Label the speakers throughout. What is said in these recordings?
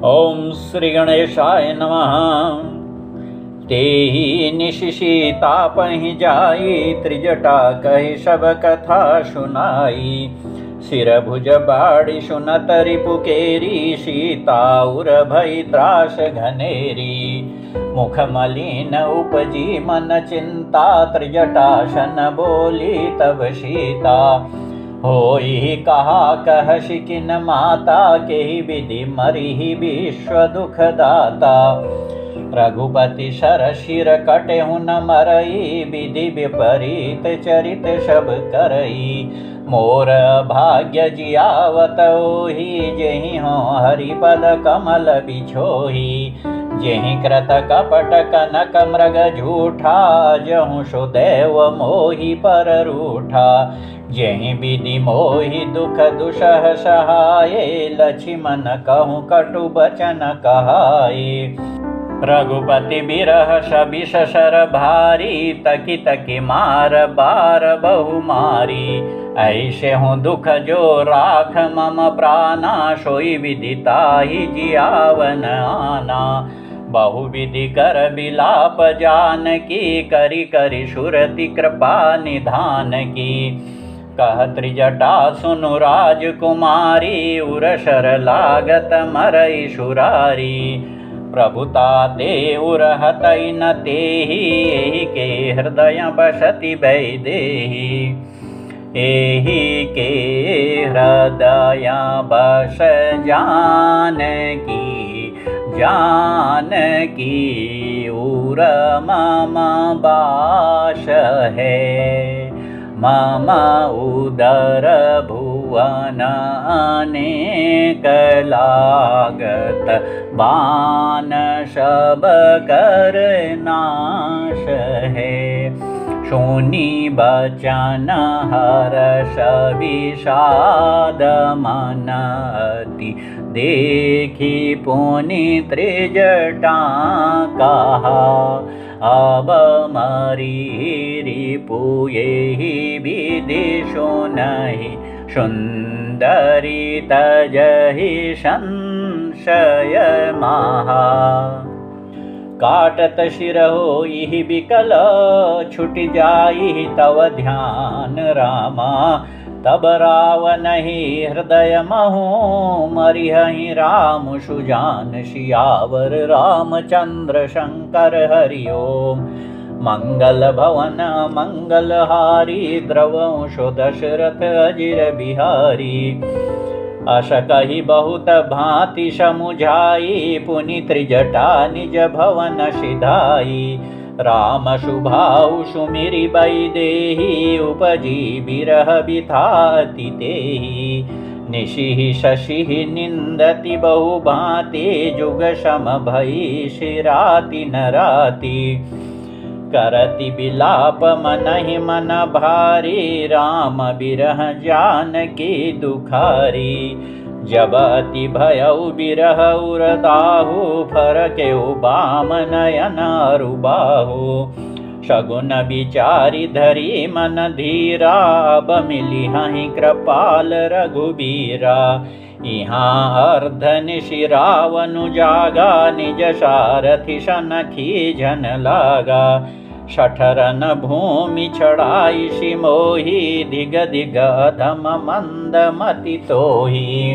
Speaker 1: ओम श्री गणेशाय नमः। तेहि निशिता पहि जाई, त्रिजटा कहि सब कथा सुनाई। सिर भुज बाड़ी सुनत रिपुकेरी, सीता उर भई त्रास घनेरी। मुख मलिन उपजी मन चिंता, त्रिजटा शन बोली तब सीता। होई कहा कहसि किन माता, केहि विधि मरिहि विश्व दुख दाता। रघुपति सर शिर कटेहु न मरई, विधि विपरीत चरित सब करई। मोर भाग्य जियावत ओहि, जेहि हों हरिपद कमल बिछोहि। जेहि कृत कपट कनक मृग झूठा, जहु सुदेव मोहि पर रूठा। जेहि विधि मोहि दुख दुसह सहाये, लक्ष्मण कहूँ कटु बचन कहाए। रघुपति बिरह सबिस सर भारी, तकी तकी मार बार बहु मारी। ऐसे हूँ दुख जो राख मम प्राणा, सोई विधि ताहि जियावन आना। बहु विधि कर बिलाप जानकी, करि करि सुरति कृपा निधान की। कह त्रिजटा सुनु राजकुमारी, उरसर लागत मरई सुरारी। प्रभुता ते उरहतई न तेहि, एहि के हृदय बसति वैदेही। एहि के हृदय बस जानकी, जानकी उर मम बास है। मम उदर भुवन अनेक लागत, बान सब कर नाश है। सुनी बचन हर्ष विषाद मन अति, देखी पुनि त्रिजटा कहा। अब मरी रिपु एहि विधि सुनहि, सुंदरी तजहि संशय महा। काटत शिर होई विकल, छुट जाई तव ध्यान रामा। तब रावणहि हृदय महु, मरिहहि राम सुजान सियावर। रामचंद्र शंकर हरि ओम। मंगल भवन मंगलहारी, द्रवंशो दशरथ अजिर बिहारी। अस कहि बहुत भांति समुझाई, पुनि त्रिजटा निज भवन सिधाई। राम सुभाउ सुमिरि वैदेही, उपजी बिरह बिथाति तेहि। निशिहि शशिहि निंदति बहु भांति, जुग सम भई सिराति नराति। करति बिलाप मनहि मन भारी, राम बिरह जानकी दुखारी। जब अति भयउ बिरह उरताहु, फरकेउ बाम नयन अरुबाहु। शगुन विचारि धरि मन धीरा, अब मिलिहहि कृपाल रघुबीरा। इहाँ अर्धनिशि रावणु जागा, निज सारथि सन खीजन लागा। शठरन भूमि छड़ाई सिमोहि, धिग धिग अधम मंद मति तोहि।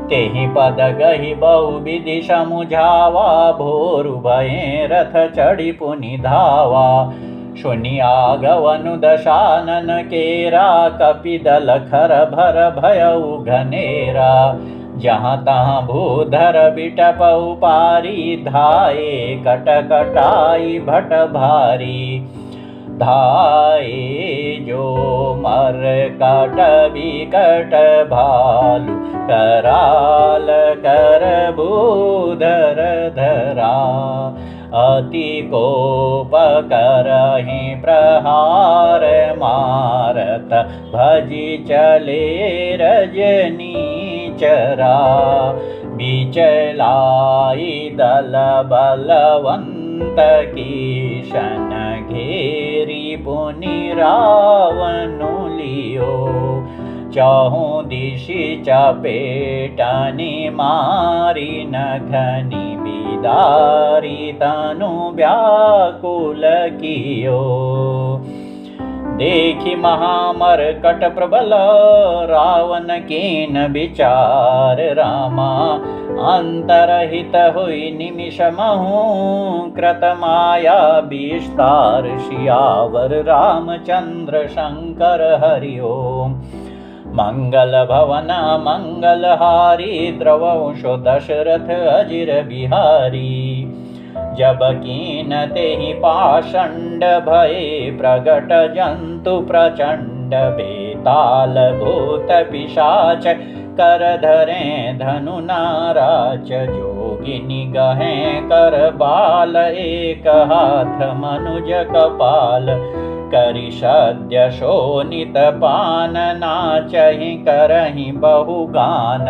Speaker 1: तेहि पद गहि बहु विधि समुझावा, भोरु भये रथ चढ़ि पुनि धावा। सुनि आगवनु दशानन केरा, कपिदल खर भर भयउ घनेरा। जहाँ तहाँ भूधर बिटपउ पारी, धाये कटकटाई भट भारी। धाये जो मर कट बिकट भालु, कराल कर भूधर धरा। अति कोप करहि प्रहार, मारत भजि चले रजनी चरा। बिचलाई दल बलवंत कीशन, घेरी पुनि रावणु लियो। चहु दिशि चपेटनि मारी नखनि बिदारी तनु व्याकुल कियो। देखि महामर्कट प्रबल रावण कीन विचार रामा। अंतरहित हुई निमिष महु कृत माया विस्तार। सियावर रामचंद्र शंकर हरि ओम। मंगल भवन मंगलहारी द्रवंशो दशरथ अजिर बिहारी। जब कीन तेहि पाषंड भये प्रगट जंतु प्रचंड। बेताल भूत पिशाच कर धरे धनु नाराच। जोगिनी गहे कर बाल एक हाथ मनुज कपाल। करि सद्य शोणित पान नाचहि करहि बहुगान।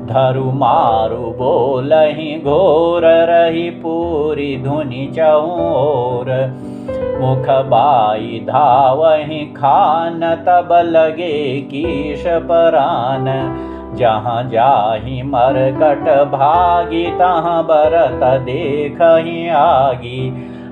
Speaker 1: धरु मारु बोलहि घोर रही पूरी धुनि चहुओर। मुख बाई धावहि खान तब लगे कीश परान। जहाँ जाहि मरकट भागी तहाँ बरत देखहि आगी।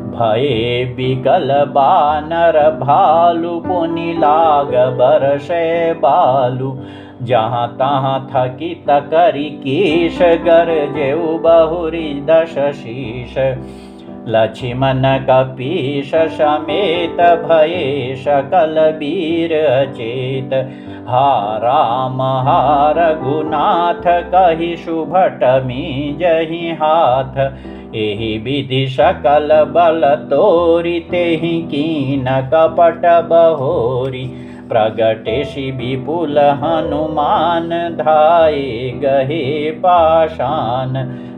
Speaker 1: भये बिकल बानर भालु पुनि लाग बरसे बालु। जहाँ तहाँ थकित करि कीश गरजेउ बहुरी दश शीश। लक्ष्मण कपीश समेत भये सकल वीर अचेत। हा राम हा रघुनाथ कहि सुभटमी जहि हाथ। एहि विधि सकल बल तोरि तेहि कीन कपट बहोरी। प्रगटेशि विपुल हनुमान धाये गहे पाषाण।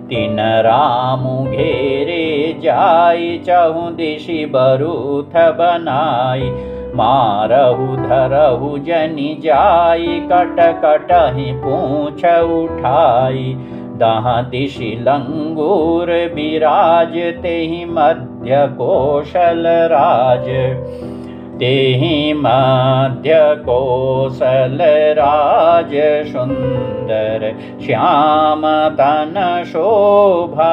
Speaker 1: तिन रामु घेरे जाई चहु दिशि बरूथ बनाई। मारहु धरहु जनि जाई कट कटहि पूँछ उठाई। दहाँ दिशि लंगूर बिराज तेहि मध्य कौशल राज। तेहि मध्य कौशल राज सुंदर श्याम तन शोभालहि।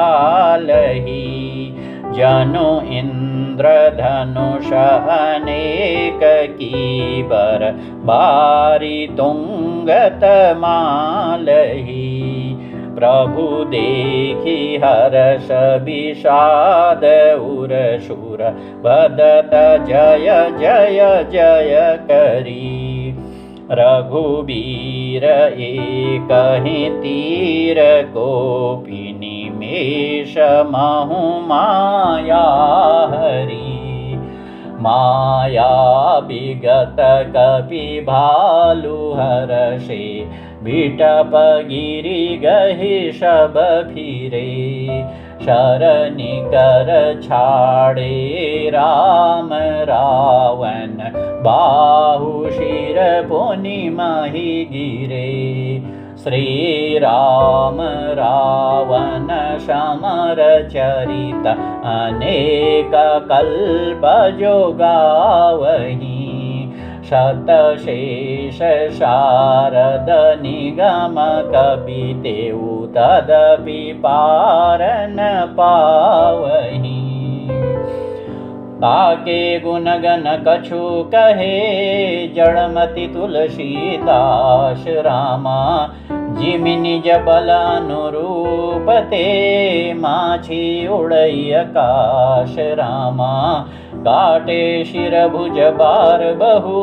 Speaker 1: जनु इंद्र धनुष अनेक कीबर बारी तुंगत मालहि। प्रभु देखि हर्ष विषाद उर शूर बदत जय जय जय करी। रघुबीर एकहि तीर गोपी निमेष महु माया हरि। माया विगत कपि भालु हरषे। बिटप गिरि गहि सब फिरे। शरनि कर छाड़े राम रावण। बाहु शिर पुनि महि गिरे। श्री राम रावण समर चरित। अनेक कल्प जो गावहि। शतशेष शारद निगम कपि तेउ तदपि पार न पावहि। ताके गुणगन कछु कहे जड़मति तुलसीदास रामा। जिमि निज बल अनुरूप ते माछी उड़ई आकाश रामा। काटे शिर भुज बार बहु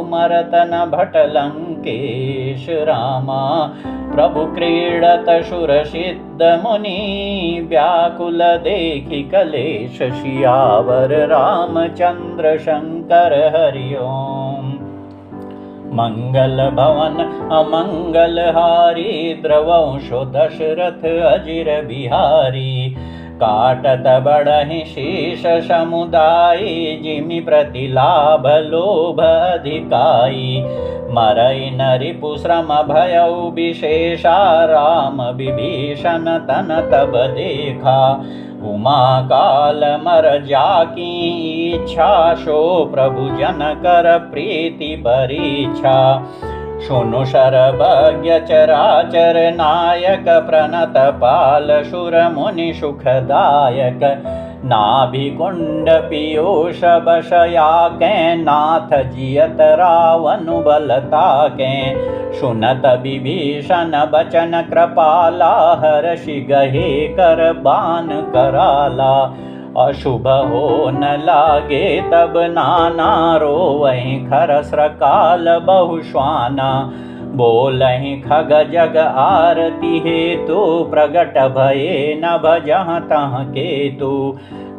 Speaker 1: मरतन भट लंकेश रामा। प्रभु क्रीडत सुर सिद्ध मुनि व्याकुल देखि कलेश। सियावर रामचंद्र शंकर हरि ओम। मंगल भवन अमंगल हारी द्रवंशो दशरथ अजिर बिहारी। काटत बढ़हि शीश समुदायी। जिमि प्रतिलाभ लोभ अधिकाई। मरई न रिपु श्रम भयउ विशेषा। राम विभीषण तन तब देखा। उमा काल मर जाकी इच्छा। सो प्रभु जन कर प्रीति परीक्षा। शुनु शरभज्ञ चराचर नायक प्रणत पाल शूर मुनि सुखदायक नाभिकुंड पीयूष बशया के नाथ जियत रावनु बलता के सुनत विभीषण बचन कृपाला हर्षि गहे कर बान कराला अशुभ हो न लागे तब नाना रोवहि खरस काल बहुश्वाना बोलहि खग जग आरती हेतु प्रगट भये न भजह तह केतु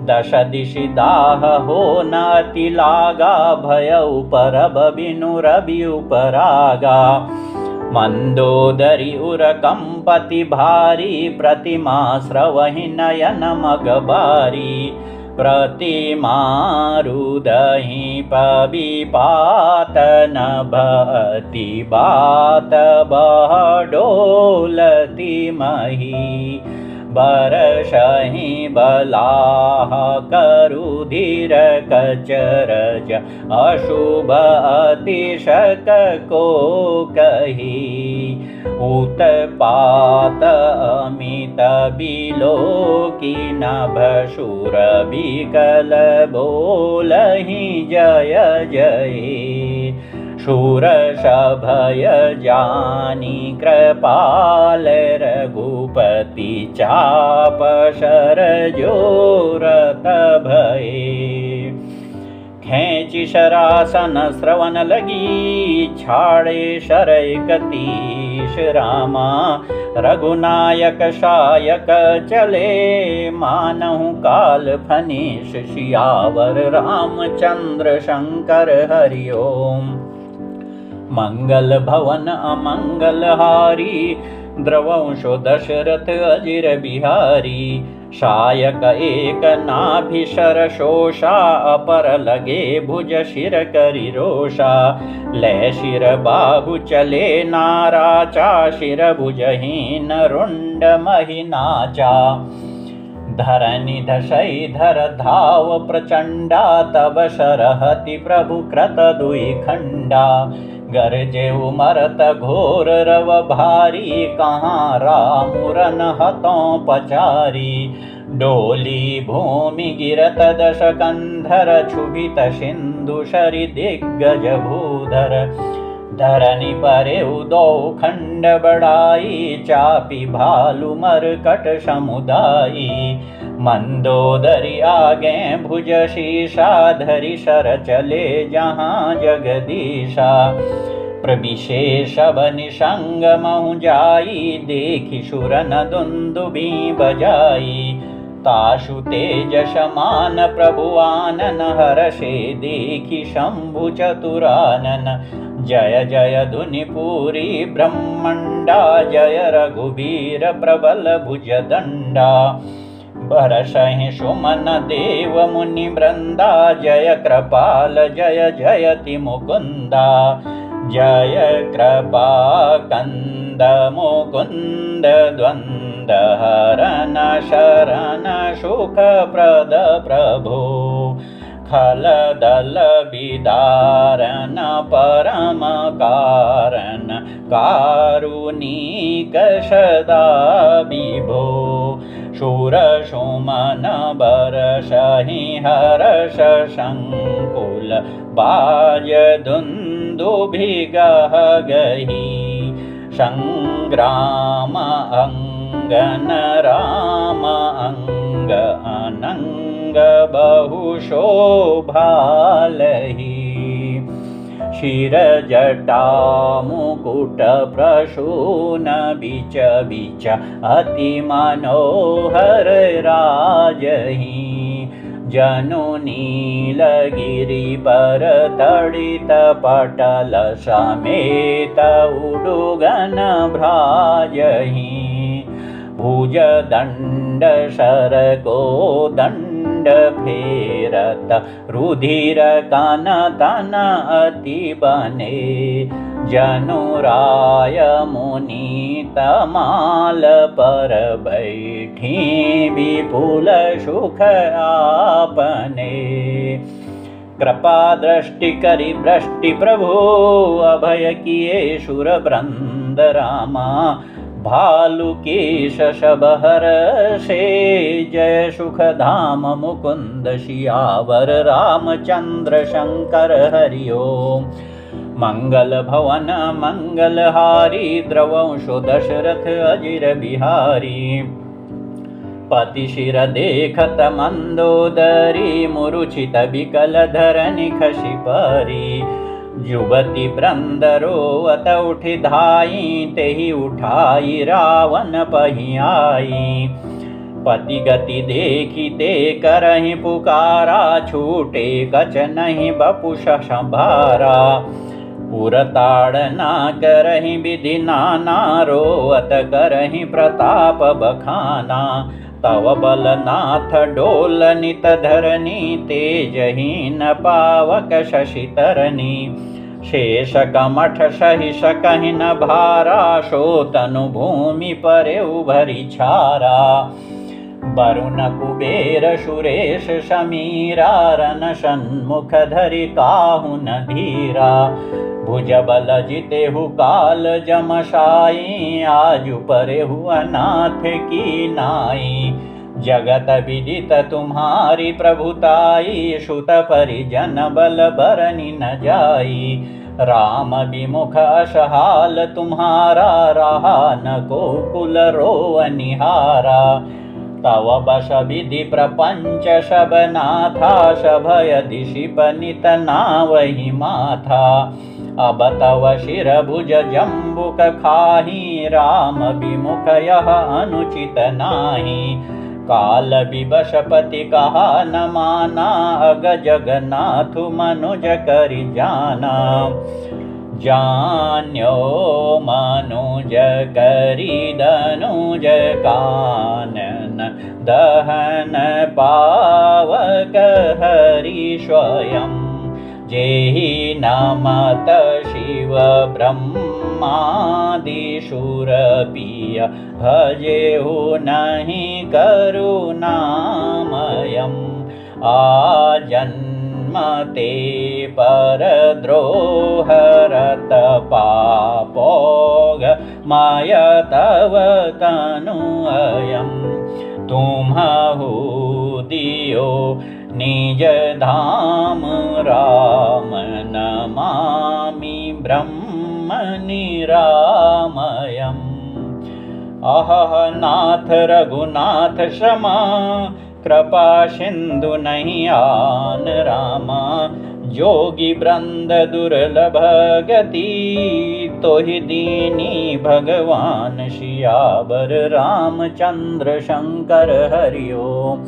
Speaker 1: दश दिशि दाह हो न अति लागा भय उपरब बिनु रवि उपरागा मंदोदरी उर कंपति भारी प्रतिमा स्रवहि नयन मगबारी प्रतिमा रुदहि पविपात नभति बात बहडोलति मही बरसहि बलाह करुधिर कचरज अशुभ अतिशक को कही उत्पात अमित बिलोकी नभशूर बिकल बोलहि जय जय शूरश भय जानी कृपाल रघुपति चाप शर जोरत भये खेचि शरासन श्रवण लगी छाड़े शरय कतीश रामा रघुनायक शायक चले मानहु काल फनीश सियावर रामचंद्र शंकर हरि ओम मंगल भवन अमंगल हारी द्रवंशो दशरथ अजिर बिहारी शायक एक नाभिशर शोषा अपर लगे भुज शिर करि रोषा लय शिर बाहु चले नाराचा शिर भुजहीन रुंड महिनाचा धरनि धसई धर धाव प्रचंडा तब शरहति प्रभु कृत दुई खंडा गरजे उमरत घोर रव भारी कहाँ रामुरन हतों पचारी डोली भूमि गिरत दश कंधर क्षुभित सिंधु शरि दिग्गज भूधर धरनि परे उदो खंड बढ़ाई चापी भालु मरकट समुदायी मंदोदरी आगे भुज शीशा धरि शर चले जहाँ जगदीशा प्रविशेष निसंग महु जाई देखि शूरन दुंदुभि बजाई ताशु तेजसमान प्रभुआनन हर्षे देखि शंभु चतुरानन जय जय धुनिपुरी ब्रह्मंडा जय रघुबीर प्रबल भुज दंडा बरसहि सुमन देव मुनि वृंदा जय कृपाल जय जयति मुकुंदा जय कृपा कंद मुकुंद द्वंद हरन शरण सुख प्रद प्रभो खल दल विदारन परम कारण कारुणिक सदा विभो शूर सुमन बरसहि हर्ष संकुल बाज दुंदुभिगह गही संग्राम अंगन राम अंग अनंग बहु शोभालहि शिर जटा मुकुट प्रसून बिच बिच अति मनोहर राजहि जनु नील गिरि पर तड़ित पटल समेत उडुगन भ्राजहि भुज दंड शर को दंड फेरत रुधिर कान तन अति बने जनुराय मुनि तमाल पर बैठी विपुल सुख आपने कृपा दृष्टि करी वृष्टि प्रभु, अभय किए शुर वृंद रामा। भालु की शशब हर्षे, जय सुख धाम मुकुंद सियावर रामचंद्र शंकर हरि ओम। मंगल भवन मंगलहारी, द्रवंशो दशरथ अजिर बिहारी। पति शिर देखत मंदोदरी, मूर्छित बिकल धरनि खसि परी। युवती वृंद रोवत उठि धाई, तेहि उठाई रावण पहियाई। पति गति देखी ते करहि पुकारा, छूटे कछ नहीं बपुष संभारा। पुरताड़ना करहि विधि नाना, रोवत करहि प्रताप बखाना। तव बलनाथ डोल नित धरनी, तेजहीन पावक शशि तरनी। शेष कमठ सहि सकहि न भारा, शोतनु भूमि परे उभरि छारा। वरुण कुबेर सुरेश समीरा, रन सन्मुख धरि काहू न धीरा। भुज बल जितेहु काल जमशाई, आजु परेहु अनाथ की नाई। जगत विदित तुम्हारी प्रभुताई, सुत परिजन बल बरनि न जाई। राम विमुख असहाल तुम्हारा, रहा न को कुल रोअनिहारा। तव बस विधि प्रपंच सब नाथा, सभय दिशिप नित नावहि माथा। अब तव शिर भुज जम्बुक खाही, राम विमुख यह अनुचित नाही। काल विवश पति कहा न माना, अग जगन्नाथ मनुज करि जाना। जान्यो मनुज करि दनुज कानन, दहन पावक हरि स्वयं। जेहि नमत शिव ब्रह्मादि सुर पिय, भजेहु नहि करुणामयम्। आजन्मते परद्रोहरत पापोग, माय तव तनु अयम्। तुम्हु दियो निज धाम, राम नमामि ब्रह्म निरामयम्। अहह नाथ रघुनाथ क्षमा, कृपा सिंधु नहीं आन रामा। जोगी वृंद दुर्लभ गति, तोहि दीनी भगवान सियावर रामचंद्र शंकर हरि ओम।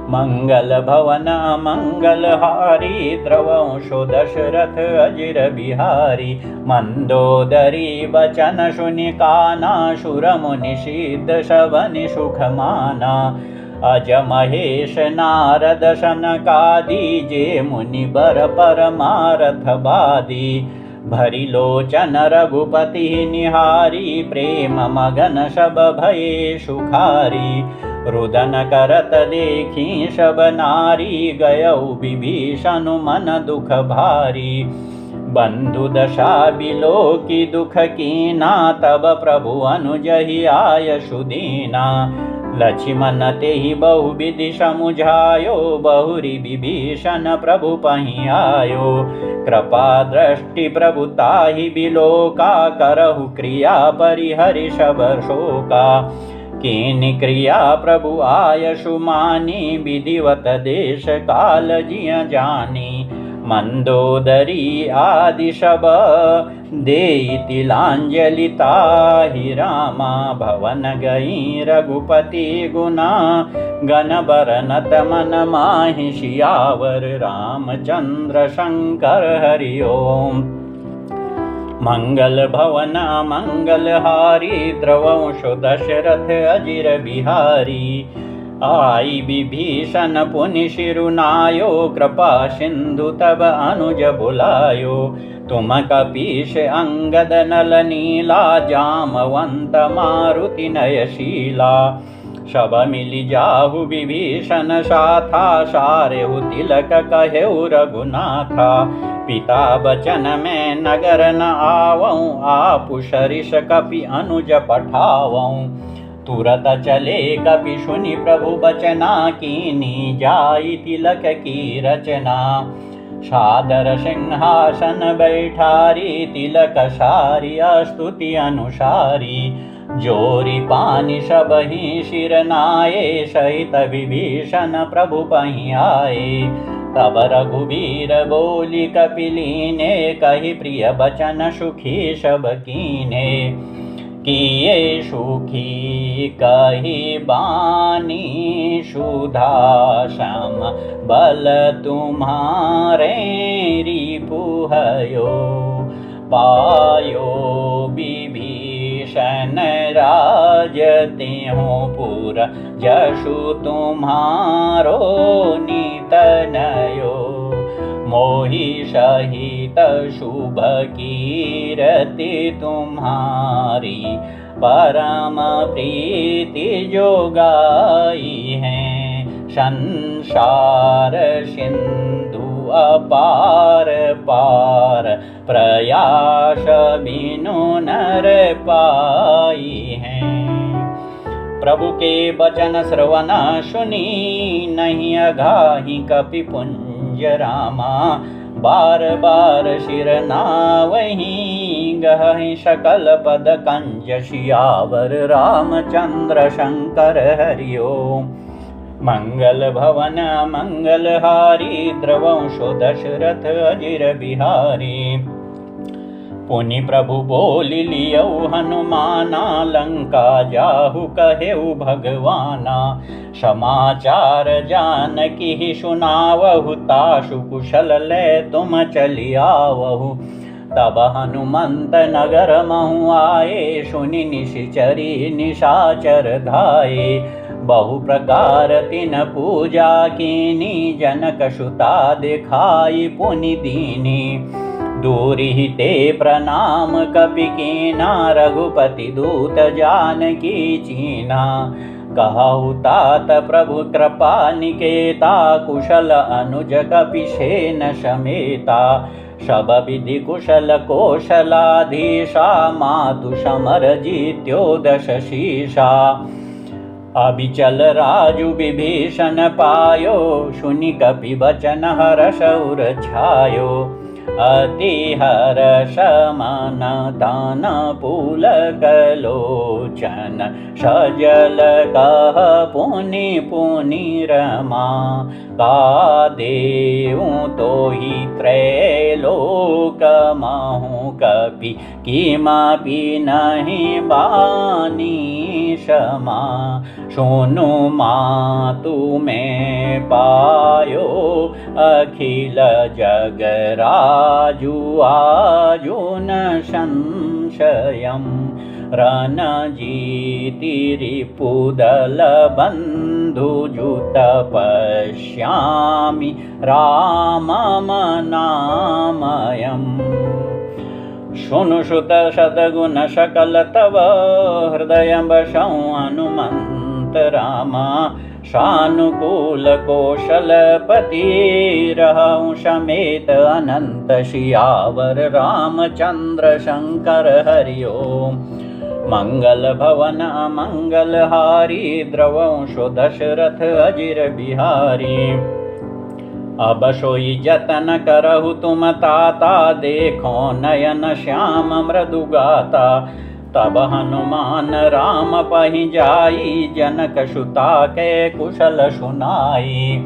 Speaker 1: मंगल भवन मंगलहारी, द्रवंशो दशरथ अजिर बिहारी। मंदोदरी बचन सुनि काना, सुर मुनि सिद्ध शबनि सुख माना। अज महेश नारद सनकादि, जे मुनि बर परमारथ बादी। भरि लोचन रघुपति निहारी, प्रेम मगन सब भये सुखारी। रुदन करत देखी सब नारी, गयौ विभीषण मन दुख भारी। बंधु दशा बिलोकी दुख कीना, तब प्रभु अनुजहि आय सुदीना। लक्ष्मण तेहि बहुविधि समुझायो, बहुरी विभीषण प्रभु पहि आयो। कृपा दृष्टि प्रभु ताहि बिलोका, करहु क्रिया परिहरि सब शोका। कीनि क्रिया प्रभु आयसु मानी, विधिवत देश काल जिय जानी। मंदोदरी आदि सब देई तिलांजलि, ताहि रामा। भवन गई रघुपति गुना, गन बरनत मन माहि सियावर रामचंद्र शंकर हरि ओम। मंगल भवन मंगलहारी, द्रवंशो दशरथ अजिर बिहारी। आई विभीषण पुनि शिरुनायो, कृपा सिंधु तब अनुज बुलायो। तुम कपीश अंगद नल नीला, जामवंत मारुति नयशीला। सब मिलि जाहु विभीषण साथा, सारेहु तिलक कहेउ रघुनाथा। पिता बचन में नगर न आवऊँ, आपु सरिस कपि अनुज पठावऊँ। तुरत चले कपि सुनि प्रभु बचना, कीनी जाई तिलक की रचना। सादर सिंहासन बैठारी, तिलक सारी स्तुति अनुसारी। जोरी पानी सबहि सिर नाये, सहित विभीषण प्रभु पहि आए। तब रघुवीर बोली कपिलीने, कहि प्रिय बचन सुखी सब कीने। किए सुखी कहि बानी, सुधा सम बल तुम्हारे रिपु भयो। पायो विभीषण राज, तेहु पुर जसु तुम्हारो नित नयो। मोहि सहित शुभ कीरति तुम्हारी, परम प्रीति जो गाई है। संसार सिंधु अपार पार, प्रयास बिनु नर पाई है। प्रभु के बचन श्रवण सुनी, नहीं अघाहि कपि पुंज रामा। बार बार सिर नावहीं, गहि सकल पद कंज सियावर रामचंद्र शंकर हरि ओम। मंगल भवन मंगलहारी, द्रवंशो दशरथ अजिर बिहारी। पुनि प्रभु बोलि लियौ हनुमाना, लंका जाहु कहेउ भगवाना। समाचार जानकी सुनावहु, तासु कुशल ले तुम चलि आवहु। तब हनुमंत नगर महु आए, सुनि निशिचरी निशाचर धाये। बहु प्रकार तिन पूजा कीनी, जनक सुता दिखाई पुनि दीनी। दूरि ते प्रणाम कपि कीना, रघुपति दूत जानकी चीना। कहु तात प्रभु कृपा निकेता, कुशल अनुज कपि सेन समेता। सब विधि कुशल कौशलाधीशा, मातु समर जीत्यो दश शीशा। अबिचल राजु विभीषण पायो, सुनि कपि बचन हर्ष उर छायो। अति हर्ष मन तन पुलक लोचन, सजल कह पुनि पुनि रमा। का देऊ तोहि त्रैलोक महु, कपि किमपि नहि बानी क्षमा। सुनु मातु में पायो, अखिल जग राजु आजु न संशयम्। रणजीति रिपुदल बंधु जुत पश्यामि, रामम नामयम्। सुनु सुत सद्गुण सकल तव, हृदय बसौ हनुमंत रामा। सानुकूल कौशलपति, रहु समेत अनंत सियावर रामचंद्र शंकर हरि ओम। मंगल भवन मंगलहारी, द्रवंशो दशरथ अजिर बिहारी। अब सोई जतन करहु तुम ताता, देखो नयन श्याम मृदुगाता। तब हनुमान राम पहि जाई, जनक सुता के कुशल सुनाई।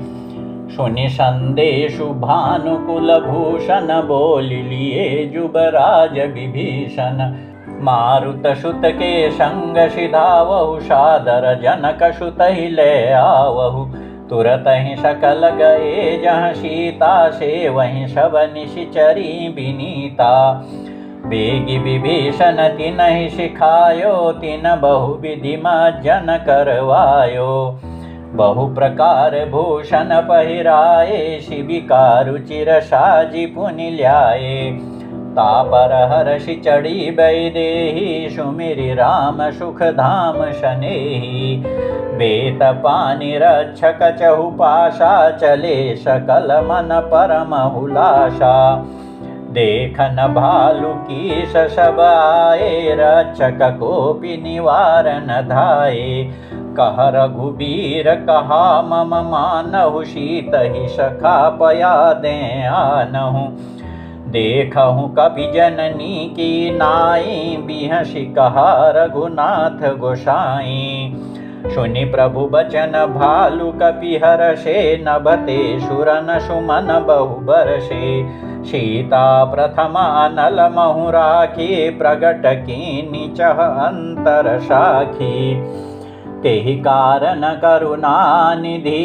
Speaker 1: सुनि संदेशु भानुकुल भूषण, बोलि लिए जुबराज विभीषण। मारुत सुत के संग सिधावहु, सादर जनक सुत ही ले आवहु। तुरत ही सकल गए जहाँ सीता, से वहीं सब निशिचरी बिनीता। बेगी विभीषण तिनहि सिखायो, तिन बहु विधि मज्जन करवायो। बहु प्रकार भूषण पहिराए, शिबिका रुचिर साजी पुनि ल्याए। तापर हर्षि चढ़ी वैदेही सुमिरि राम सुख धाम शनेही बेत पानि रक्षक चहुपाशा चले सकल मन परम हुलासा देखन भालु की सब आए रक्षक कोपि निवारन धाये कह रघुबीर कहा मम मानहु शीत ही सखा पया दे आनहु देखहु कपि जननी की नाई बिहसि कहा रघुनाथ गोसाई सुनि प्रभु बचन भालु कपि हर्षे नभते सुरन सुमन बहु बरसे सीता प्रथम अनल महु राखी प्रगट कीनि चह अंतर साखी तेहि कारण करुणा निधि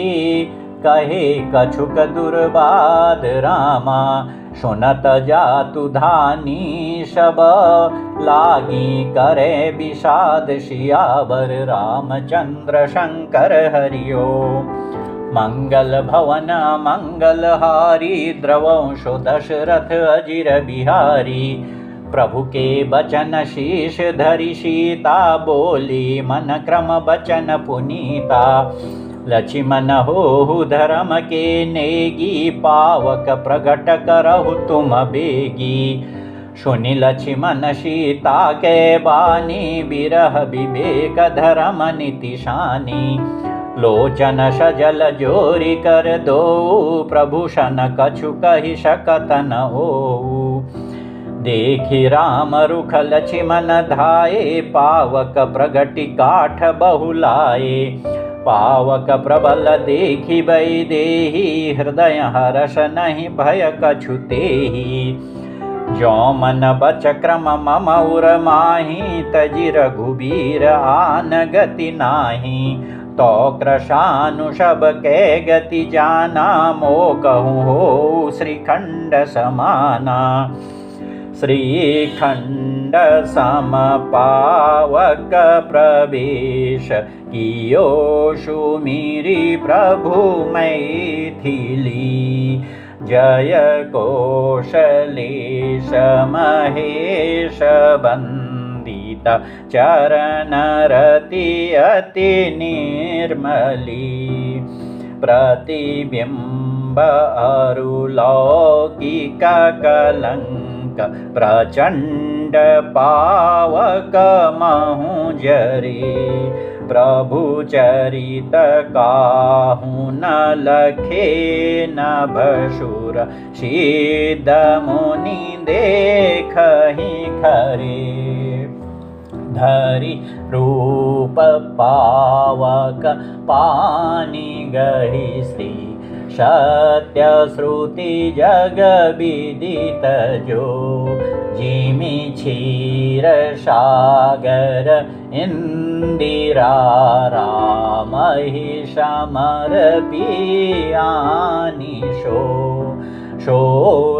Speaker 1: कहे कछुक दुर्बाद रामा सुनत जातु धानी सब लागी करे विषाद सियावर रामचंद्र शंकर हरिओ मंगल भवन मंगलहारी द्रवंशो दशरथ अजिर बिहारी प्रभु के बचन शीश धरि सीता बोली मन क्रम बचन पुनीता लक्ष्मण होहु धर्म के नेगी पावक प्रगट करहु तुम बेगी सुनि लक्ष्मण सीता के बानी बिरह विवेक धर्म नीति शानी लोचन सजल जोरी कर दो प्रभु सन कछु कहि सकत न होऊ देखि राम रुख लक्ष्मण धाये पावक प्रगटि काठ बहुलाए पावक प्रबल देखि वैदेही हृदय हर्ष नहीं भय कछु तेहि जो मन बच क्रम मम उर माही तजि रघुबीर आन गति नाही तो कृशानु सब के गति जाना मो कहूँ हो श्रीखंड समाना श्रीखंड सम पावक प्रवेश कियो सुमिरि प्रभु मैथिली जय कौशलेश महेश वंदित चरण रति अति निर्मली प्रतिबिंब अरुलौकिक कलंक प्रचंड पावक महु जरे प्रभु चरित काहू न लखे न भसुर सिद्ध मुनि देखहि खरे धरि रूप पावक पानी गहि श्री सत्य श्रुति जग विदित जो जिमि क्षीर सागर इंदिरा रामहि समर पियानि शो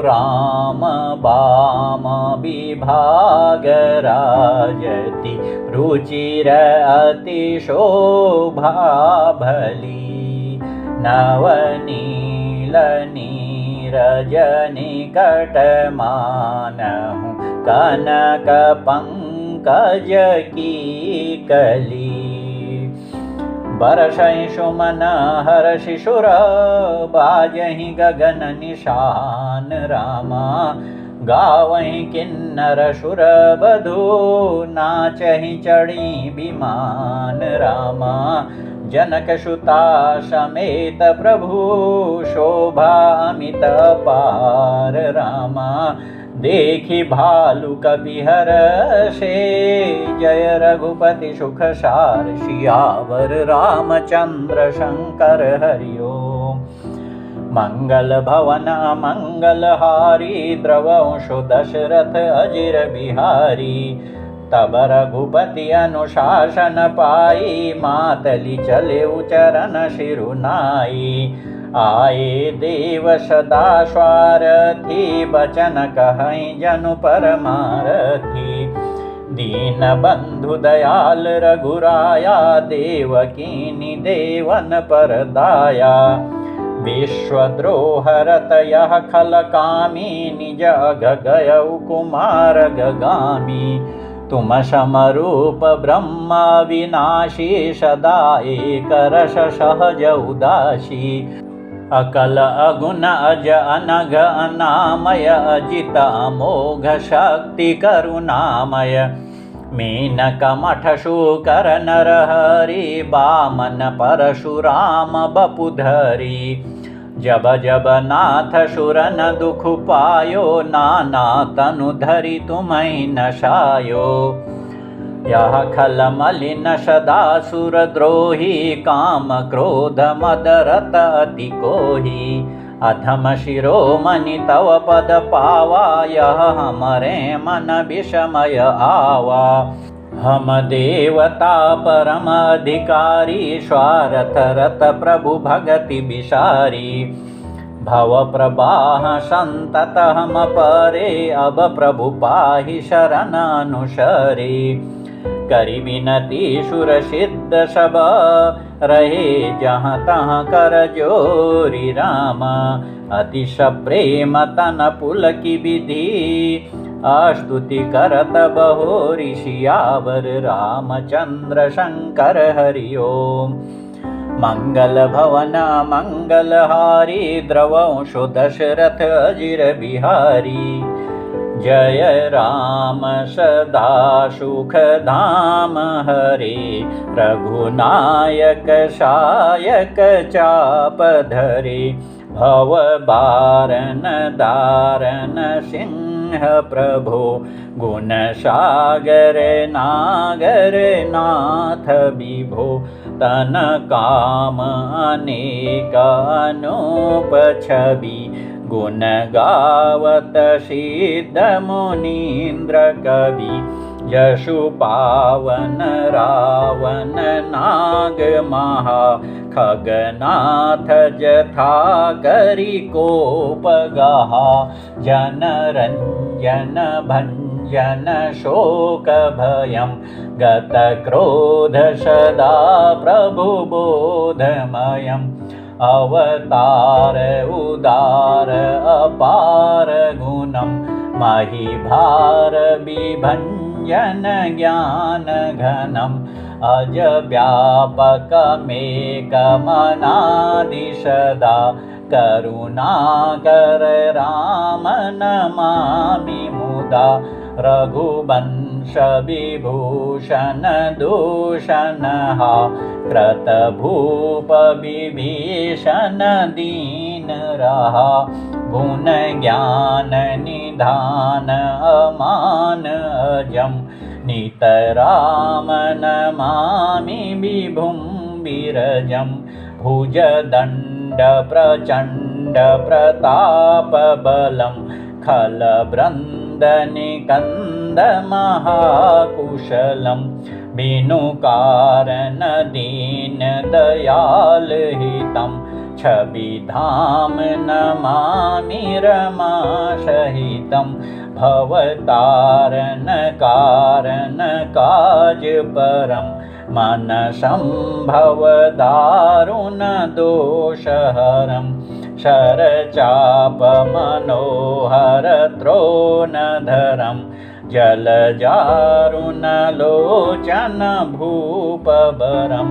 Speaker 1: राम बाम विभाग राजति रुचिर अति शोभा भली नवनील नीरज निकट मानहु कनक पंकज की कली बरसहि सुमन हर्षि सुर बाजहि गगन निशान रामा गावहि किन्नर सुर बधू नाचहि चढ़ी विमान रामा जनक सुता समेत प्रभु शोभा अमित पार रामा देखि भालु कपि हर्षे जय रघुपति सुख सार सियावर रामचंद्र शंकर हरि ओम मंगल भवन मंगलहारी द्रवंशो दशरथ अजिर बिहारी तब रघुपति अनुशासन पाई मातली चले उचरन शिरुनाई आए देव सदा स्वारथी बचन कहई जनु परमारथी दीन बंधु दयाल रघुराया देवकीनि देवन पर दाया विश्वद्रोहरतयः खलकामी निज अगगयौ कुमार गगामी तुम समरूप ब्रह्म विनाशी सदा एक रस सहज उदासी अकल अगुण अज अनघ अनामय अजित अमोघ शक्ति करुणामय मेनक मठ शूकर नरहरि बामन परशुराम बपुधरी जब जब नाथ सुरन दुख पायो नाना तनु धरि तुम्हें नशायो यह खल मलिन सदा सुर द्रोही काम क्रोध मद रत अति कोही अधम शिरोमणि तव पद पावा यह हमरे मन विषमय आवा हम देवता परम अधिकारी स्वार्थ रत प्रभु भगति विसारी भव प्रवाह संतत हम परे अब प्रभु पाहि शरण अनुसरे करि विनती सुर सिद्ध सब रहे जहाँ तहाँ कर जोरी राम अतिश प्रेम तन पुलकी विधि स्तुति करत बहोरि सियावर रामचंद्र शंकर हरि ओम मंगल भवन मंगलहारी द्रवंशो दशरथ अजिर बिहारी जय राम सदा सुख धाम हरे रघुनायक सायक चाप धरे भव बारन दारन सिंह प्रभो गुण सागर नागर नाथ विभो तन काम अनेक अनूप छवि गुण गावत सिद्ध मुनीन्द्र कवि यशु पावन रावण नाग महा खगनाथ जथा करि कोप गहा जन रंजन भंजन शोक भयं गत क्रोध सदा प्रभु बोधमयम् अवतार उदार अपार गुणम महिभार विभंजन ज्ञान घनम अज व्यापकमेकमनादि सदा करुणाकर राम नमामि मुदा रघुवंश विभूषण दूषण क्रतभूप विभीषण दीन रहा गुण ज्ञान निधान अमान अजम नितराम नमामि विभुं विरजम भुज दंड प्रचंड प्रताप बलम खल वृंद निकंद महाकुशलम बिनु कारण दीन दयाल हितम छवि धाम नमामि रमा सहितम भवतारण कारण काज परम मन संभव दारुण दोषहरम शरचाप मनोहर त्रोणधरम जलजारुण लोचन भूपबरम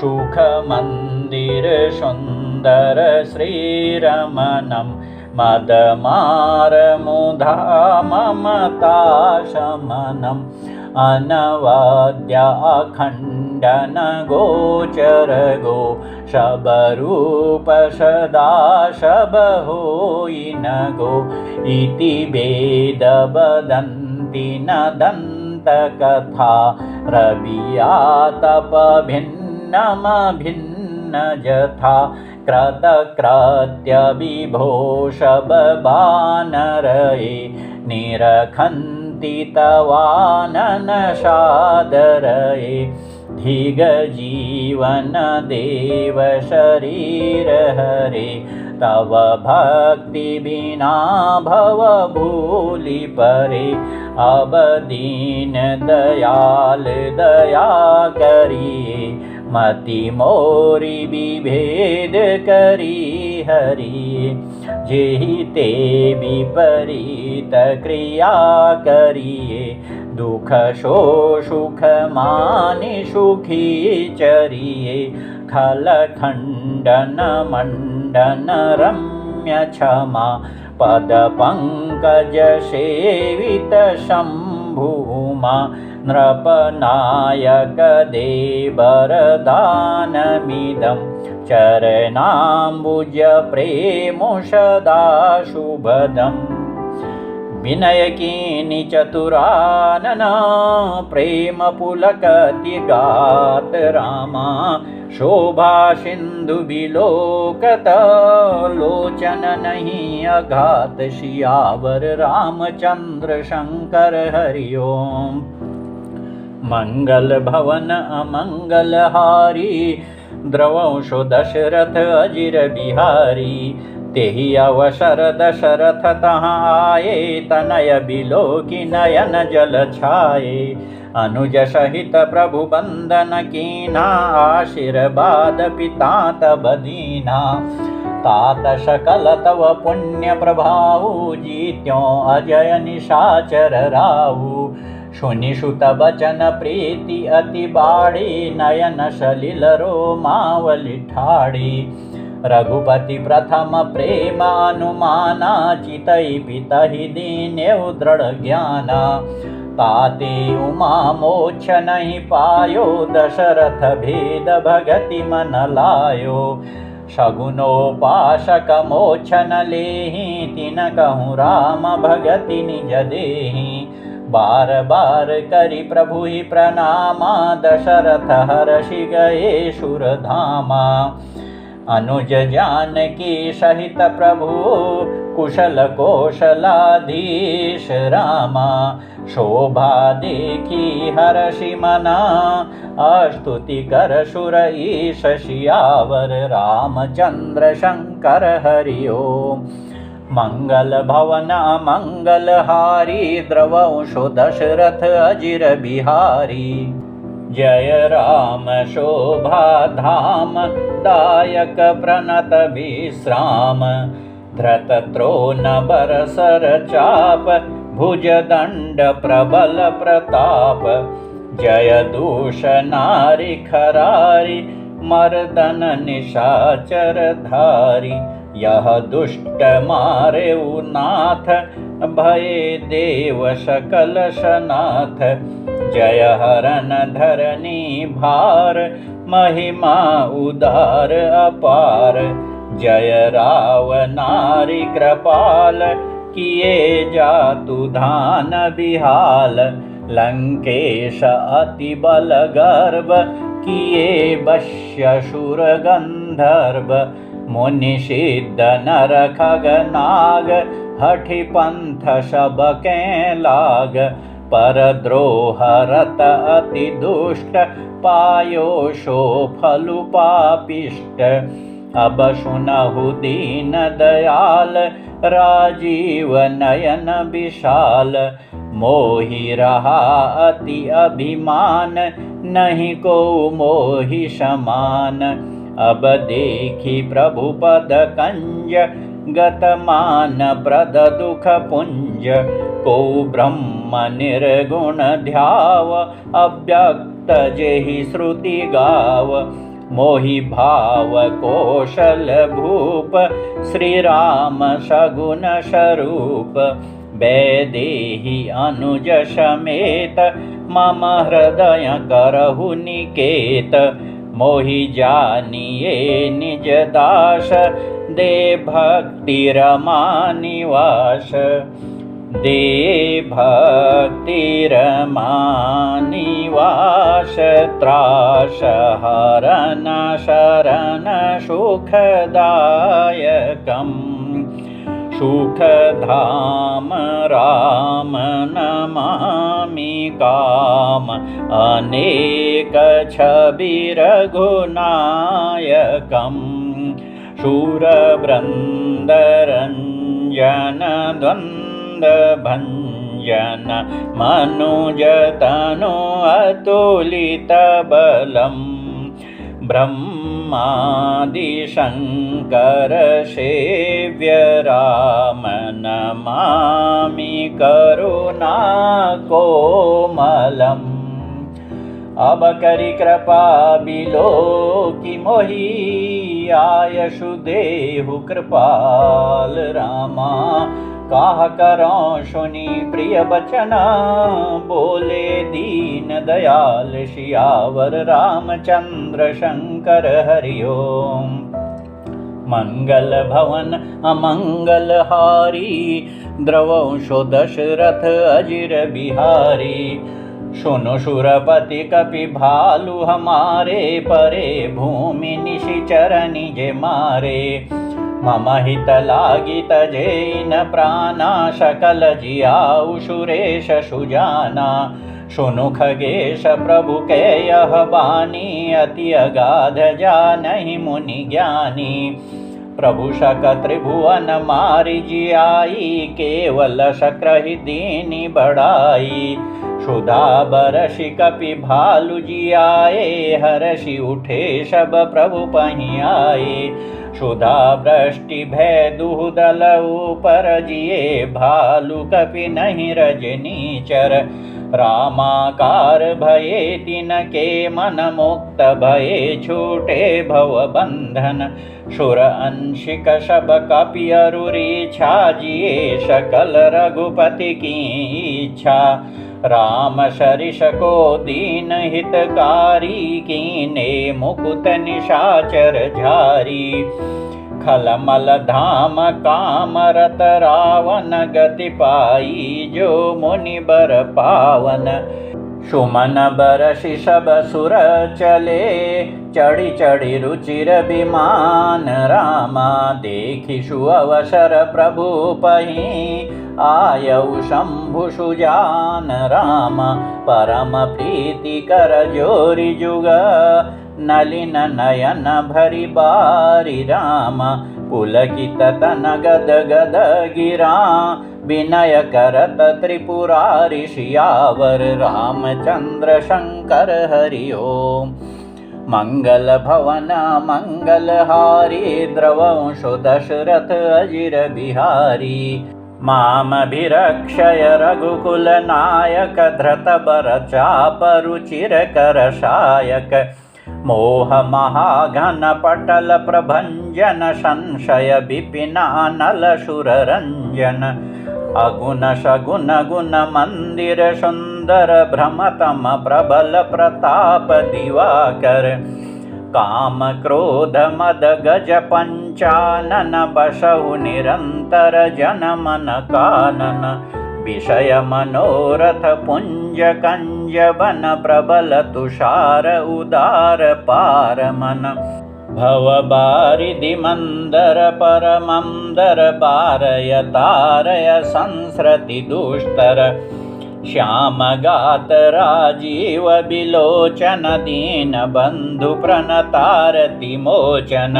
Speaker 1: सुख मंदिर सुंदर श्रीरमणम मदमार मुधा ममता शमनम अनवाद्य अखंडन गोचर गो शबरूप सदा शब होई न गो इति वेद वदन्ति न दंत कथा रवियातप भिन्नम भिन्न जथा क्रतक्रत्य विभोषब बानरये निरखन्ति तवानन सादरये धिग जीवन देव शरीर हरे तव भक्ति बिना भव भूलि परे अब दीन दयाल दया करिए मति मोरी विभेद करी हरि। जेहि ते विपरीत क्रिया करिए, दुख शो सुख मानि सुखी चरिए। खल खंडन मंडन रम्य क्षमा, पद पंकज सेवित शंभुमा। नृपनायक देवर दानमिदं, चरणाम्बुज प्रेमोषदा शुभदम्। विनय कीनि चतुरानना, प्रेम पुलकति गात रामा। शोभा सिंधु बिलोकत, लोचन नहीं अघात। सियावर रामचंद्र शंकर हरि ओम। मंगल भवन अमंगल हारी, द्रवंशो दशरथ अजिर बिहारी। तेहि अवसर दशरथ तहाँ आए, तनय बिलोकी नयन जल छाए। अनुज सहित प्रभु बंदन कीना, आशीर्वाद पिता तब दीना। तात सकल तव पुण्य प्रभाऊ, जीत्यों अजय निशाचर राऊ। सुनि सुत बचन प्रीति अति बाड़ी, नयन सलिल रोमावली ठाड़ी। रघुपति प्रथम प्रेम अनुमाना, चितई पितहि दीन्यौ दृढ़ ज्ञाना। ताते उमा मोक्ष नहीं पायो, दशरथ भेद भगति मन लायो। सगुनोपासक मोक्ष न लेहि, तिन कहूँ राम भगति निज देहि। बार बार करि प्रभु ही प्रणामा, दशरथ हर्षि गए सुरधामा। अनुज जानकी सहित प्रभु, कुशल कौशलाधीश रामा। शोभा देखी हर्षि मना, स्तुति कर सुर ईश। सियावर रामचंद्र शंकर हरि ओम। मंगल भवन मंगल हारी, द्रवंशो दशरथ अजिर बिहारी। जय राम शोभा धाम, दायक प्रणत विश्राम। धृत त्रोन बरसर चाप, भुज दंड प्रबल प्रताप। जय दूष नारी खरारी, मर्दन निशाचर धारी। यह दुष्ट मारे नाथ, भये देव सकल सनाथ। जय हरन धरनी भार, महिमा उदार अपार। जय रावनारी कृपाल, किए जातु धान बिहाल। लंकेश अति बल गर्भ, किए वश्य सुर गंधर्व। मुनि सिद्ध नर खग नाग, हठि पंथ सब के लाग। पर द्रोह रत अति दुष्ट, पायो शो फलु पापिष्ट। अब सुनहु दीन दयाल, राजीव नयन विशाल। मोहि रहा अति अभिमान, नहीं को मोहि समान। अब देखी प्रभु पद कंज, गतमान प्रद दुख पुंज। को ब्रह्म निर्गुण ध्याव, अव्यक्त जेहि श्रुति गाव। मोहि भाव कौशल भूप, श्री राम सगुन स्वरूप। वैदेही अनुज समेत, मम हृदय करहु निकेत। मोहि जानिए निज दास, दे भक्ति रमा निवास। दे भक्ति रमा निवास, त्रास हरन शरण सुखदायकम्। सुखधाम राम नमामि काम, अनेक छवि रघुनायकम्। शूरवृन्दरञ्जन द्वन्द्वभञ्जन, मनुजतनु अतुलित बलम्। ब्रह्म ब्रह्मादिशङ्कर सेव्य राम नमामि करुणाकोमलम्। अब करि कृपा बिलो की मोहि आयशु देहु कृपाल रामा। काह करो सुनी प्रिय बचना बोले दीन दयाल सियावर रामचंद्र शंकर हरि ओम। मंगल भवन अमंगल हारी द्रवंशो दशरथ अजिर बिहारी। सुनो सुरपति कपि भालु हमारे परे भूमि निशिचर निज मारे। मम हित लागी तजेन प्राणा सकल जियाउ सुरेश सुजाना। सुनु खगेश प्रभु के यह बानी अति अगाध जानहि मुनि ज्ञानी। प्रभु शक त्रिभुवन मारि जियाई केवल शक्रहि दीनि बढ़ाई। सुधा बरषि कपि भालु जियाए हर्षि उठे सब प्रभु पहि आए। सुधा वृष्टि भय दुहदल ऊपर जिए भालु कपि नहीं रजनीचर। रामाकार भये तिनके मन मुक्त भये छूटे भव बंधन। सुर अंशिक सब कपि अरुरी छाजिए सकल रघुपति की इच्छा। राम सरिष को दीन हितकारी कीने मुकुट निशाचर झारी। खलमल धाम काम रत रावण गति पाई जो मुनि बर पावन। सुमन बरषि सब सुर चले चढ़ी चढ़ी रुचिर विमान रामा। देखि सुअवसर प्रभु पहि आयउ शंभु सुजान रामा। परम प्रीति कर जोरि जुग नलिन नयन भरि बारी रामा। पुलकित तन गद गद गिरा विनय करत त्रिपुरारि सियावर रामचंद्र शंकर हरि ओम। मंगल भवन मंगल हारी द्रवंशो दशरथ अजिर बिहारी। मामभिरक्षय रघुकुल नायक धृत बर चाप रुचिर कर सायक। मोह महाघन पटल प्रभंजन संशय विपिनानल सुर रंजन। अगुन सगुन गुण मंदिर सुंदर भ्रमतम प्रबल प्रताप दिवाकर। काम क्रोध मद गज पंचानन बसहु निरंतर जन मन कानन। विषय मनोरथ पुंज कंज बन प्रबल तुषार उदार पार मन। भव बारिधि मंदर परमंदर बारय तारय संस्रति दुष्टर। श्याम गात राजीव बिलोचन दीन बंधु प्रणतारति मोचन।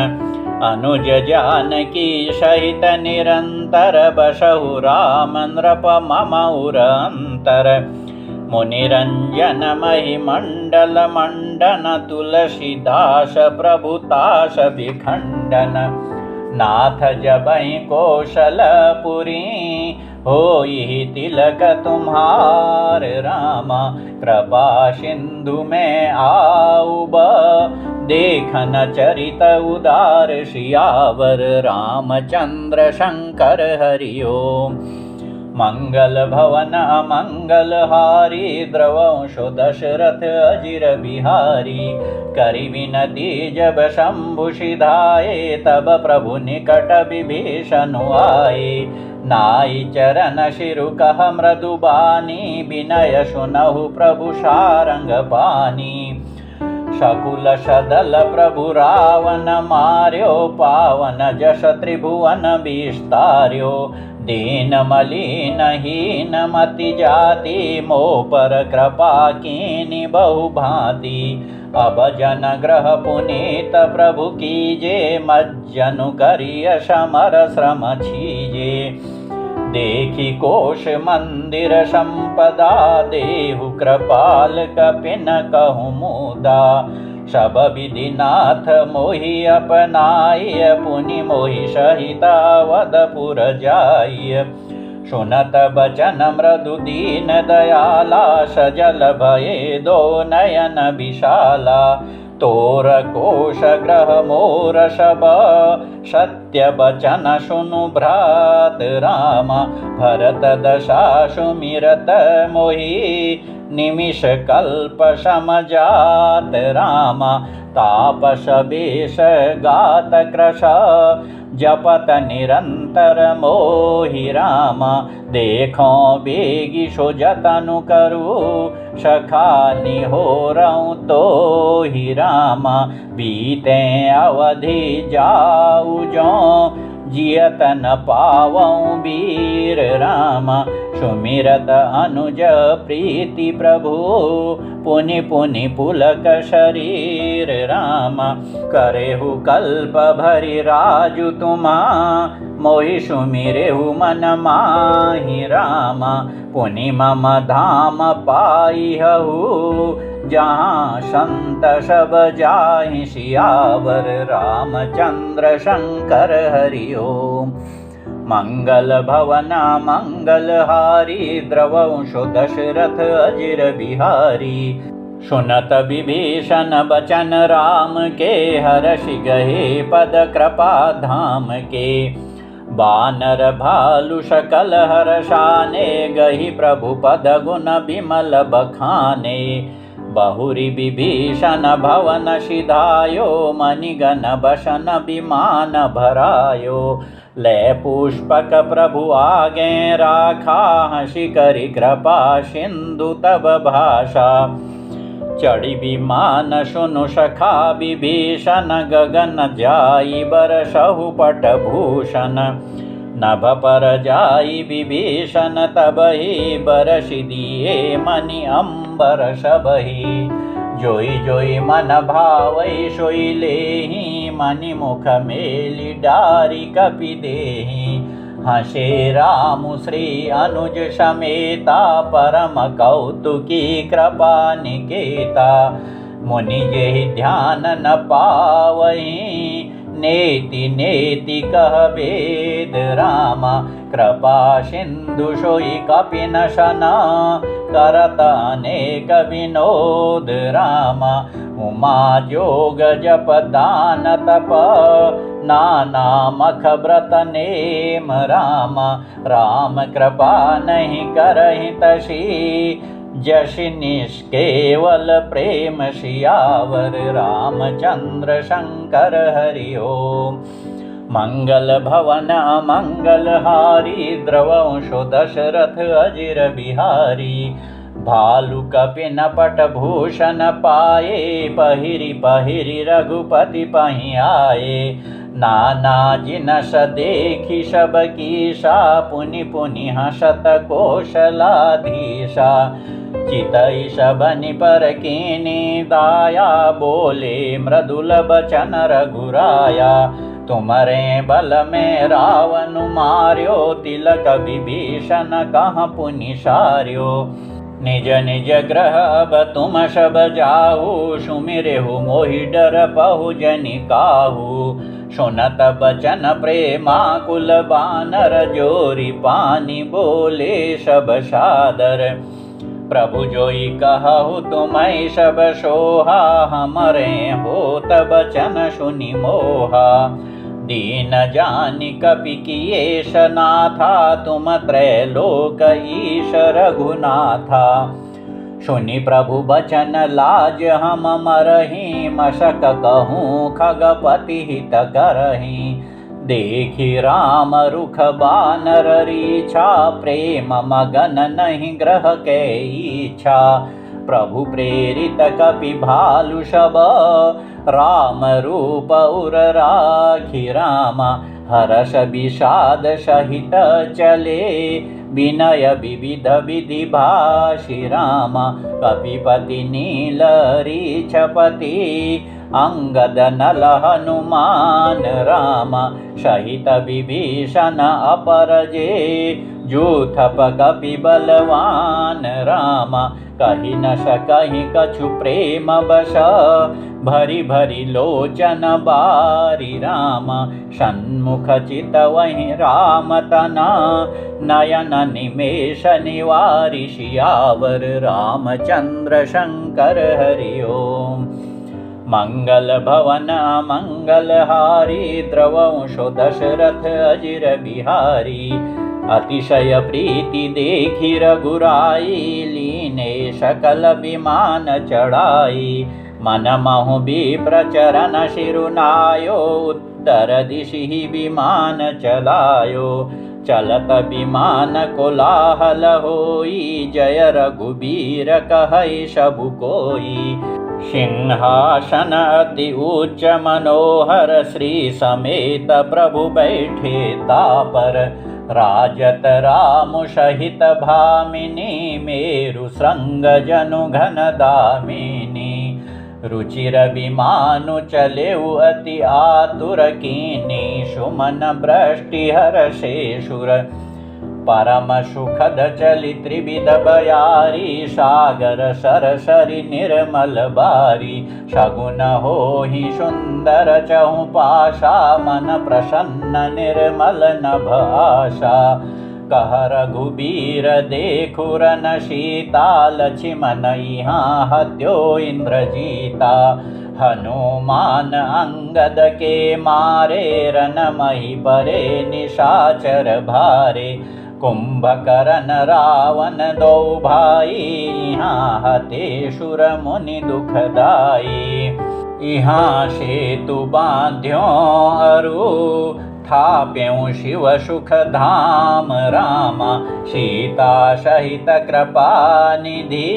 Speaker 1: अनुज जानकी सहित निरंतर बसहु राम नृप मम उरंतर। मुनिरंजन महिमंडल मंडन तुलसीदास प्रभुतास विखंडन। नाथ जबहि कौशलपुरी होई तिलक तुम्हार रामा। कृपा सिंधु में आऊब देखन चरित उदार सियावर रामचंद्र शंकर हरि ओम। मंगल भवन अमंगल हारी द्रवंशो दशरथ अजिर बिहारी। करि विनती जब शंभु सिधाए तब प्रभु निकट विभीषण आए। नाई चरण शिरु कह मृदुबानी विनय सुनहु प्रभु सारंग पानी। शकुल सदल प्रभु रावण मार्यो पावन जस त्रिभुवन विस्तार्यो। दीन मलिन हीन मति जाति मोह पर कृपा कीनि बहु भांति। अब जन ग्रह पुनीत प्रभु कीजे मज्जनु करिय समर श्रम छीजे। देखी कोश मंदिर संपदा देहु कृपाल कपिन कहु मुदा। सब विधिनाथ मोहि अपनाय पुनि मोहि सहिता वदपुर जाय सुनत बचन मृदु दीन दयाला सजल भये दो नयन विशाला तोर कोश ग्रह मोर शब सत्य बचन सुनु भ्रात राम भरत दशा सुमिरत मोहि निमिष कल्प समजात राम तापस बेश गात कृश जपत निरंतर मोहि राम देखो बेगी सो जतनु करू सखा निहोरऊँ तो ही राम बीते अवधि जाऊ जो जियत न पावऊँ वीर राम सुमिरत अनुज प्रीति प्रभु पुनि पुनि पुलक शरीर राम करेहु कल्प भरि राजु तुमा मोहि सुमिरेहु मन माहि राम पुनि मम धाम पाइहु जहाँ संत सब जाहि सियावर रामचंद्र शंकर हरि ओम मंगल भवना मंगलहारी द्रवंशो दशरथ अजिर बिहारी सुनत विभीषण बचन राम के हर्षि गहे पद कृपा धाम के बानर भालु सकल हर्षाने गहि प्रभु पद गुण विमल बखाने बहुरी विभीषण भवन सिधायो मणिगण बसन विमान भरायो ले पुष्पक प्रभु आगे राखा हंसी करि कृपा सिंधु तब भाषा चढ़ी विमान सुनु सखा विभीषण गगन जाई बरसहु पट भूषण नभ पर जाई विभीषण तबहि बरसि दिए मणि अम्बर सबहि जोई जोई मन भावै सोई लेहि मणि मुख मेलि डारि कपि देहि हसे राम श्री अनुज समेता परम कौतुकी कृपा निकेता मुनि जेहि ध्यान न पावहि नेति नेति कह वेद रामा कृपा सिंधु सोई कपि न सना करत अनेक विनोद रामा उमा जोग जप दान तप नाना मख व्रत नेम रामा राम कृपा नहीं करहि तसी जसि निष्केवल प्रेम सियावर रामचंद्र शंकर हरि ओम मंगल भवन मंगल हारी द्रवंशो दशरथ अजिर बिहारी भालु कपिन पट भूषण पाए पहिरी पहिरी रघुपति पहि आए नाना जिनस देखी सब कीसा पुनि पुनि हसत कौशलाधीशा चितई सबनि पर कीनी दाया बोले मृदुल बचन रघुराया तुमरे बल में रावण मार्यो तिलक विभीषण कहाँ पुनि सार्यो निज निज ग्रह अब तुम सब जाहु सुमिरेहु मोहि डर पहु जनि काहू सुनत बचन प्रेमाकुल बानर जोरी पानी बोले सब सादर प्रभु जोई कहु तुम्हें सब सोहा हमरे होत बचन सुनि मोहा दीन जानि कपि किएश नाथा तुम त्रैलोक ईश रघुनाथा सुनि प्रभु बचन लाज हम मरहि मशक कहूँ खगपति हित करहि देखि राम रुख बानर रीछा प्रेम मगन नहीं ग्रह के इच्छा प्रभु प्रेरित कपि भालु सब राम रूप उर राखि रामा हर्ष विषाद सहित चले विनय विविध विधि भाषि रामा कपिपति नील रीछपति अंगद नल हनुमान रामा सहित विभीषण अपरजे जूथप कपि बलवान रामा कही न सकहि कछु प्रेम बश भरी भरी लोचन बारी राम सन्मुख चितवहि राम तना नयन निमेष निवारि सियावर रामचंद्र शंकर हरि ओम। मंगल भवन मंगल हारी द्रवंशो दशरथ अजिर बिहारी अतिशय प्रीति देखी रघुराई लीने सकल विमान चढ़ाई मन महु विप्रचरण शिरुनायो उत्तर दिशि विमान चलायो चलत विमान कोलाहल होई जय रघुबीर कहै सबु कोई सिंहासन अति उच्च मनोहर श्री समेत प्रभु बैठे तापर राजत राम सहित भामिनी मेरु श्रृंग जनु घन दामिनी रुचिर विमानु चलेउ अति आतुर कीनी सुमन वृष्टि हर्षेशुर परम सुखद चलि त्रिविध बयारी सागर सरसरि निर्मल बारी शगुन होहि सुंदर चहु पाशा मन प्रसन्न निर्मल नभ आशा कह रघुबीर देखुरन सीता लक्ष्मण इहाँ हत्यो इंद्रजीता हनुमान अंगद के मारे रन मही परे निशाचर भारे कुंभकर्ण रावण दो भाई यहाँ हते सुर मुनि दुखदाई यहाँ सेतु बांध्यो अरु थाप्यों शिव सुख धाम रामा सीता सहित कृपा निधि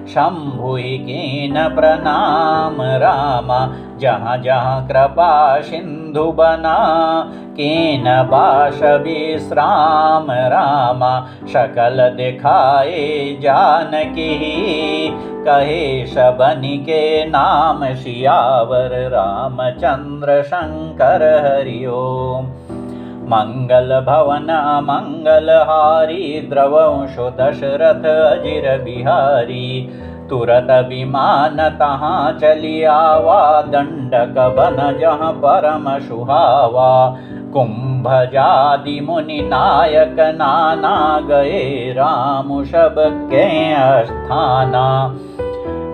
Speaker 1: शंभुहि कीन प्रणाम रामा जहाँ जहाँ कृपा सिंधु बना कीन बास विश्राम रामा सकल दिखाए जानकी कहे सबनि के नाम सियावर रामचंद्र शंकर हरि ओम। मंगल भवन मंगल हारी द्रवंशो दशरथ अजिर बिहारी तुरत विमान तहाँ चली आवा दंडक बन जहाँ परम सुहावा कुंभजादि मुनि नायक नाना गए राम सब के अस्थाना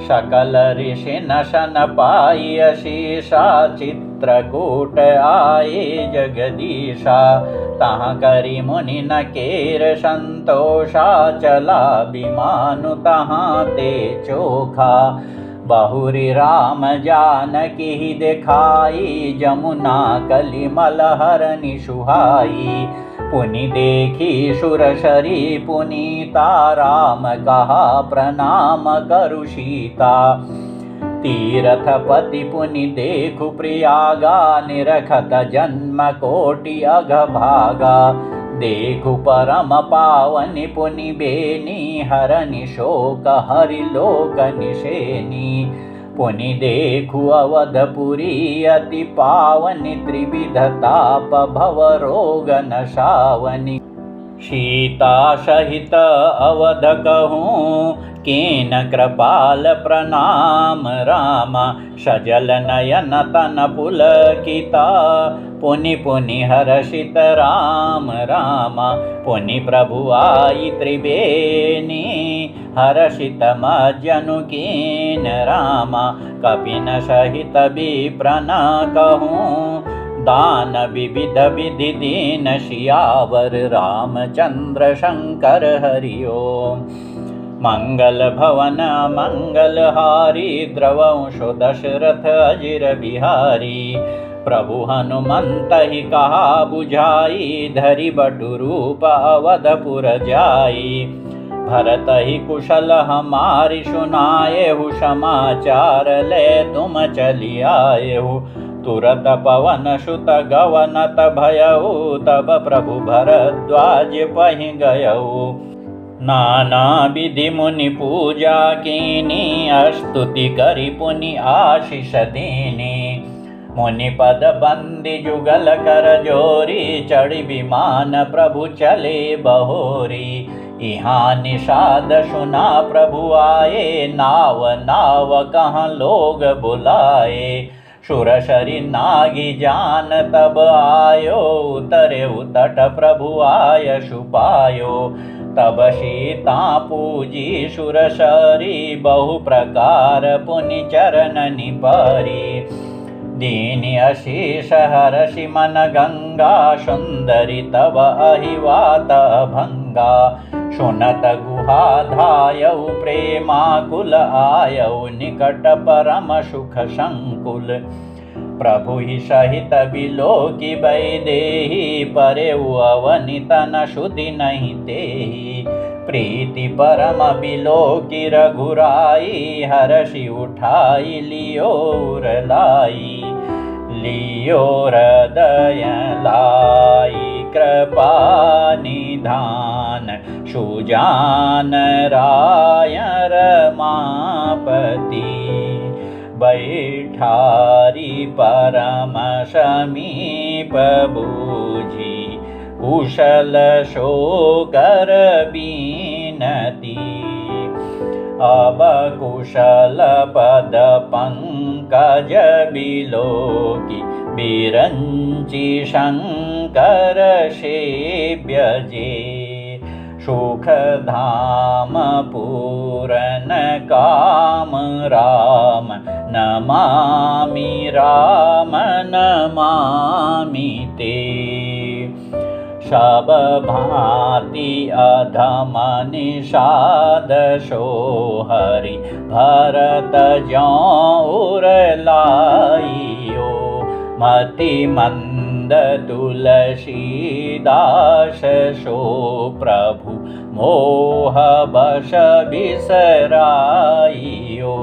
Speaker 1: सकल ऋषि नशन पाई शीशा चित्रकूट आए जगदीशा तहाँ करी मुनि न केर संतोषा चला विमानु तहाँ ते चोखा बहुरी राम जानकी दिखाई जमुना कलिमल हरनि सुहाई पुनि देखी सुरसरी पुनीता राम कहा प्रणाम करु सीता तीर्थपति पुनि देखु प्रयागा निरखत जन्म कोटि अघभागा देखु परम पावनि पुनि बेनी हरनि शोक हरि लोक निशेनी पुनि देखु अवधपुरी अति पावनि त्रिविध ताप भव रोग नशावनि सीता सहित अवध कहूँ कीन कृपाल प्रणाम रामा सजल नयन तन पुलकिता पुनि पुनि हर्षित राम रामा पुनि प्रभु आई त्रिवेणी हर्षित मज्जनु कीन रामा कपिन सहित विप्रन कहूँ दान विविध विधि दीन सियावर रामचंद्र शंकर हरि ओम। मंगल भवन मंगल हारी द्रवंशो दशरथ अजिर बिहारी प्रभु हनुमंत ही कहा बुझाई धरि बटु रूप अवधपुर जाई भरत ही कुशल हमारी सुनाएहु समाचार ले तुम चली आएहु तुरत पवन सुत गवनत भयउ तब प्रभु भरद्वाज पहि गयउ नाना विधि मुनि पूजा कीनी स्तुति करि पुनि आशीष दीनी मुनि पद बंदी जुगल कर जोरी चढ़ी विमान प्रभु चले बहोरी यहाँ निषाद सुना प्रभु आए, नाव नाव कहाँ लोग बुलाए। सुरसरी नागी जान तब आयो, उतरे उतट प्रभु आय छुपायो। तब सीता पूजी सुरसरी, बहु प्रकार पुनि चरणनि परी। दीनि अशीष हरषि मन गंगा, सुंदरी तब अहिवात भंगा। सुनत गुहा धायऊ प्रेमाकुल, आयऊ निकट परम सुख संकुल। प्रभु ही सहित बिलोकी वैदेही, परेउ अवनि तन सुधि नहीं तेहि। प्रीति परम बिलोकी रघुराई, हरषि उठाई लियो लाई। लियो हृदय लाई कृपा निधान, सुजान राय रमापति। बैठारी परम समीप बूझी, कुशल शोकर बीनती। अब कुशल पद पंकज बिलोकी, बिरंची शंकर सेव्य जे। सुख धाम पूरन काम राम, नमामि राम नमामि ते। सब भांति अधम निषाद सोहरि, भरत जौं उरलाइयो। मति मंद तुलसीदास सो, प्रभु मोह बश बिसराइयो।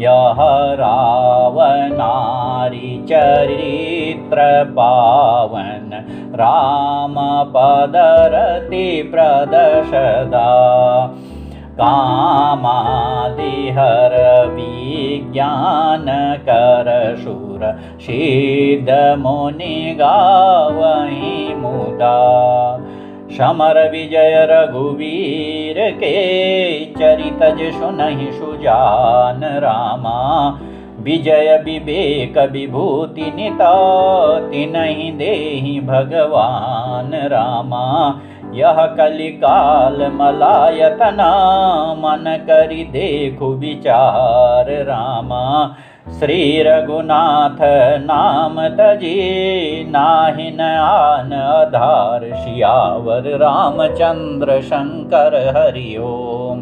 Speaker 1: यह रावनारी चरित्र पावन, राम पद रति प्रद सदा। कामादि हर विज्ञान कर, सुर सिद्ध मुनि गावहीं मुदा। समर विजय रघुवीर के, चरितज सुनहि सुजान रामा। विजय विवेक विभूति निता, तिनहि देहि भगवान रामा। यह कलिकाल मलायतना, मन करि देखु विचार रामा। श्री रघुनाथ नाम तजी, नाहि न आन आधार। सियावर रामचंद्र शंकर हरि ओम।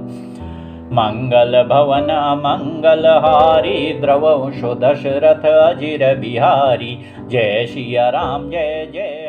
Speaker 1: मंगल भवन मंगल हारी, द्रवंशो दशरथ अजिर बिहारी। जय सिया राम जय जय।